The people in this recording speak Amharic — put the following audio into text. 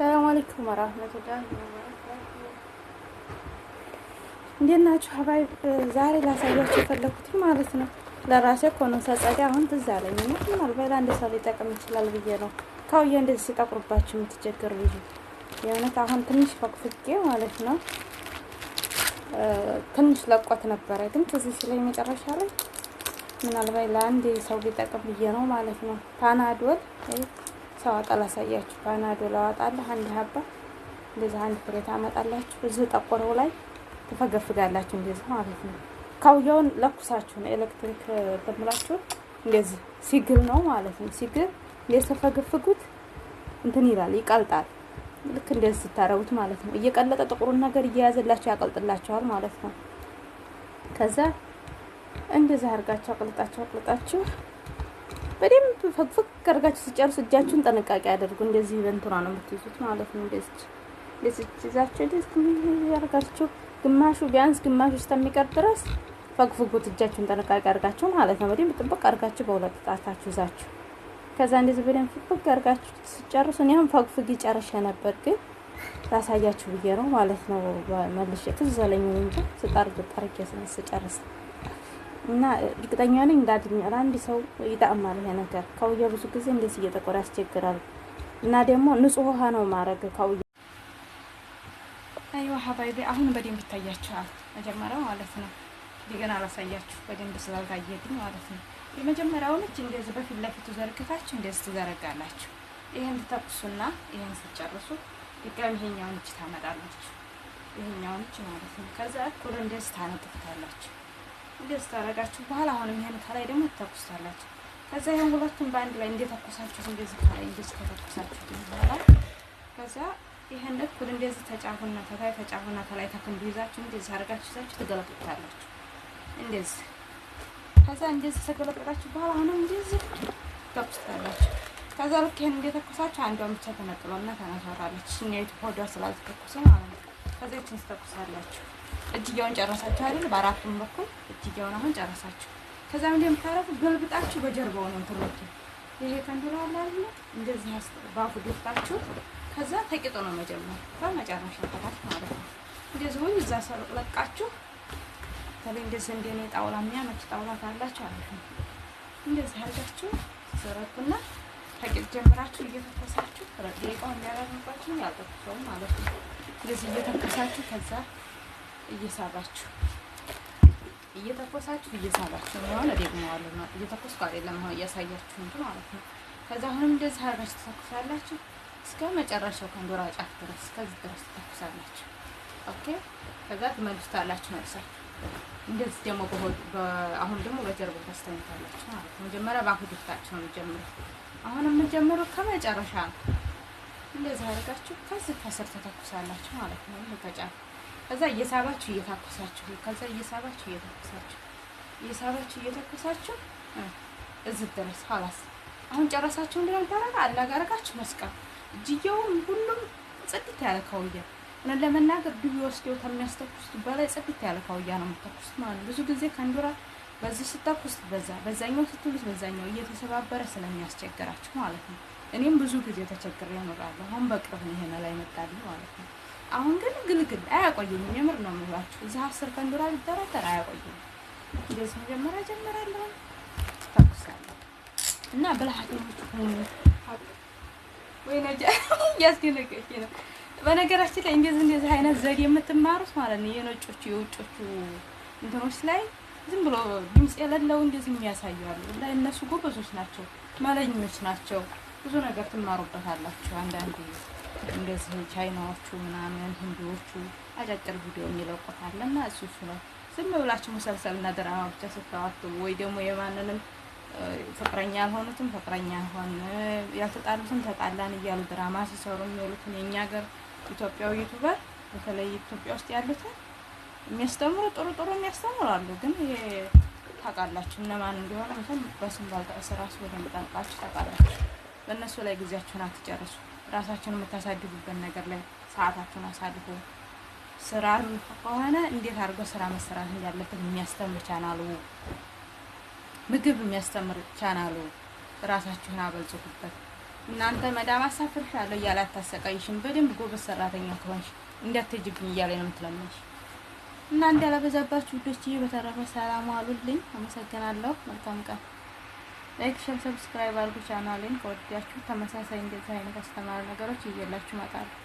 ሰላም አለይኩም ወራህመቱላሂ ወበረካቱሁ። እንዴት ናችሁ ሀባይ? ዛሬ ላሳያችሁ የፈለኩት ማለት ነው ለራሴ እኮ ነው ሰጸዳ አሁን ትዝ አለኝ እና ምናልባት አንድ ሰው ሊጠቅም ይችላል ብዬ ነው። ካውያ እንደዚህ ሲጠቁርባችሁ የምትቸገር ልጅ የእውነት አሁን ትንሽ ፈቅፍቄ ማለት ነው ትንሽ ለቆት ነበረ፣ ግን ትዝ ሲለኝ መጨረሻ ላይ ምናልባት ለአንድ ሰው ሊጠቅም ብዬ ነው ማለት ነው። ፓናዶል ሰው አላሳያችሁ። ፓናዶል አወጣለሁ አንድ ሀባ እንደዚህ አንድ ፍሬ ታመጣላችሁ። እዚህ ጠቆረው ላይ ትፈገፍጋላችሁ እንደዚህ ማለት ነው። ካውያውን ለኩሳችሁ ነው ኤሌክትሪክ ተምላችሁ እንደዚህ ሲግል ነው ማለት ነው። ሲግል እንደተፈገፍጉት እንትን ይላል ይቀልጣል። ልክ እንደዚህ ስታረጉት ማለት ነው እየቀለጠ ጥቁሩን ነገር እየያዘላችሁ ያቀልጥላችኋል ማለት ነው። ከዛ እንደዚህ አርጋችሁ አቅልጣችሁ በደንብ ፈግፈግ አድርጋችሁ ሲጨርሱ እጃችሁን ጥንቃቄ አድርጉ። እንደዚህ በእንትና ነው የምትይዙት ማለት ነው። እንደዚህ ይዛችሁ እንደዚህ አድርጋችሁ ግማሹ ቢያንስ ግማሹ እስከሚቀር ድረስ ፈግፍጉት። እጃችሁን ጥንቃቄ አድርጋችሁ ማለት ነው። በደንብ ጥብቅ አድርጋችሁ በሁለት ጣታችሁ ይዛችሁ ከዛ እንደዚህ በደንብ ፈግፈግ አድርጋችሁ ሲጨርሱ እኔም ፈግፍግ ጨርሼ ነበር፣ ግን ላሳያችሁ ብዬ ነው ማለት ነው። መልሼ ትዝ አለኝ እንጂ ስጠርግ ስጨርስ እና እርግጠኛ ነኝ እንዳድኛል አንድ ሰው ይጣማል ይሄ ነገር። ካውያ ብዙ ጊዜ እንደዚህ እየጠቆረ ያስቸግራል እና ደግሞ ንጹህ ውሃ ነው ማረግ ካውያ። አይዋ ሀባይቤ አሁን በደንብ ይታያችኋል መጀመሪያው ማለት ነው። እንደገና አላሳያችሁ በደንብ ስላልታየልኝ ማለት ነው። የመጀመሪያውን እጅ እንደዚህ በፊት ለፊቱ ዘርግታችሁ እንደዚህ ትዘረጋላችሁ። ይሄን ትተኩሱና ይሄን ሲጨርሱ ድጋሚ ይሄኛውን እጅ ታመጣላችሁ። ይሄኛውን እጅ ማለት ነው። ከዛ እኩል እንደዚህ ታነጥፉታላችሁ። እንደዚህ ታረጋችሁ በኋላ አሁንም ይሄን ከላይ ደግሞ ትተኩሳላችሁ። ከዛ ይሄን ሁለቱን በአንድ ላይ እንደተኩሳችሁ እንደዚህ ከላይ እንደዚህ ከተኩሳችሁ በኋላ ከዛ ይሄን እኩል እንደዚህ ተጫፉና ከላይ ተከንዱ ይዛችሁ እንደዚህ አረጋችሁ ይዛችሁ ትገለብጣላችሁ። እንደዚህ ከዛ እንደዚህ ተገለብጣችሁ በኋላ አሁንም እንደዚህ ተኩሳላችሁ። ከዛ ልክ ይሄን እንደተኩሳችሁ አንዷን ብቻ ተነጥሎና ተነሳራለች። እኛይቱ ሆዷ ስላልተተኩሰ ማለት ነው። ከዛ ይችን ተኩሳላችሁ። እጅጌውን ጨረሳችሁ አይደል? በአራቱም በኩል እጅጌውን አሁን ጨረሳችሁ። ከዛ ምን እንደምታረጉ ገልብጣችሁ በጀርባው ነው እንትሎት ይሄ ከንዱላ አለ አይደል? እንደዚህ ባፉ ደፍታችሁ ከዛ ተቂጦ ነው መጀመር በመጨረሻ ታታች ማለት ነው። እንደዚህ ወይ እዛ ለቃችሁ ታዲያ እንደዚህ እንደኔ ጣውላ የሚያመች ጣውላ ካላችሁ አሪፍ ነው። እንደዚህ አድርጋችሁ ዘረኩና ተቂጥ ጀምራችሁ እየተከሳችሁ ረዴቃው እንዲያራግባችሁ ያልተከሰው ማለት ነው። እንደዚህ እየተከሳችሁ ከዛ እየሳባችሁ እየሳባችሁ ነው ደግሞ አለው ነው እየተኮስኩ አይደለም ነው እያሳያችሁ እንጂ ማለት ነው። ከዛ አሁንም እንደዚህ አድርጋችሁ ተተኩሳላችሁ እስከ መጨረሻው ከንዶራ ጫፍ ድረስ እስከዚህ ድረስ ተተኩሳላችሁ። ኦኬ ከዛ ትመልሱታላችሁ መልሳችሁ እንደዚህ ደግሞ አሁን ደግሞ በጀርባው ታስተምታላችሁ ማለት ነው። መጀመሪያ ባፉ ድፍታችሁ ነው የምትጀምሩት። አሁን የምትጀምሩት ከመጨረሻ ነው። እንደዚህ አድርጋችሁ ከዚህ ከስር ተተኩሳላችሁ ማለት ነው ከጫፍ ከዛ እየሳባችሁ እየተኩሳችሁ ከዛ እየሳባችሁ እየተኩሳችሁ እዚህ ድረስ خلاص አሁን ጨረሳችሁ። እንደምን ታረጋ አላጋረጋችሁ መስቀል እጅየውም ሁሉም ጽድት ያለ ካውያ እና ለመናገር ዱብ ወስደው ከሚያስተኩሱት በላይ ጽድት ያለ ካውያ ነው የምትተኩሱት ማለት ብዙ ጊዜ ከንዱራ በዚህ ስተኩሱት በዛኛው ስትሉት በዛኛው እየተሰባበረ ስለሚያስቸግራችሁ ማለት ነው። እኔም ብዙ ጊዜ ተቸግሬ እኖራለሁ። አሁን በቅርብ ነው ይሄን ላይ መጣልኝ ማለት ነው። አሁን ግን ግልግል አያቆየኝም። የምር ነው የምላችሁ። እዛ 10 ከንዱራ ሊደረደር አያቆየኝም። እንደዚህ መጀመሪያ ጀምራለሁ ተኩሳለሁ እና ብልሃተኞች ሆኑ ወይ ነጃ ያስገነገች ነው። በነገራችን ላይ እንደዚህ አይነት ዘዴ የምትማሩት ማለት ነው የነጮቹ የውጮቹ እንትኖች ላይ ዝም ብሎ ድምጽ የሌለው እንደዚህ የሚያሳዩ አሉ እና እነሱ ጎበዞች ናቸው፣ መለኞች ናቸው። ብዙ ነገር ትማሩበታላችሁ። አንዳንዴ እንደዚህ ቻይናዎቹ ምናምን ህንዶቹ አጫጭር ቪዲዮ የሚለቁታልና እሱ ነው። ዝም ብላችሁ መሰልሰልና ድራማ ብቻ ስታዋጡ ወይ ደግሞ የማንንም ፍቅረኛ ያልሆኑትም ፍቅረኛ ሆነ ያልተጣሉትም ተጣላን እያሉ ድራማ ሲሰሩ የሚሉትን የኛ ሀገር ኢትዮጵያዊ ዩቲዩበር በተለይ ኢትዮጵያ ውስጥ ያሉትን የሚያስተምሩ ጥሩ የሚያስተምራሉ። ግን ታውቃላችሁ እነማን እንደሆነ እንትን በስም ባልጠቅስ ራሱ በደንብ ጠንቅቃችሁ ታውቃላችሁ። በእነሱ ላይ ጊዜያችሁን አትጨርሱ። ራሳችሁን የምታሳድጉበት ነገር ላይ ሰዓታችሁን አሳልፉ። ስራ ከሆነ እንዴት አድርገው ስራ መስራት እንዳለበት የሚያስተምር ቻናሉ፣ ምግብ የሚያስተምር ቻናሉ ራሳችሁን አበልጽጉበት። እናንተ መዳም አሳፍርሻለሁ እያለ አታሰቃይሽም። በደንብ ጎበዝ ሰራተኛ ከሆንሽ እንዳትጅብኝ እያለ ነው የምትለምንሽ። እና እንዳላበዛባችሁ ውዶችዬ፣ በተረፈ ሰላም አሉልኝ። አመሰግናለሁ። መልካም ቀን። ላይክ፣ ሼር፣ ሰብስክራይብ አድርጉ ቻናሌን። ከወደዳችሁ ተመሳሳይ እንደዚህ አይነት አስተማሪ ነገሮች ይዤላችሁ እመጣለሁ።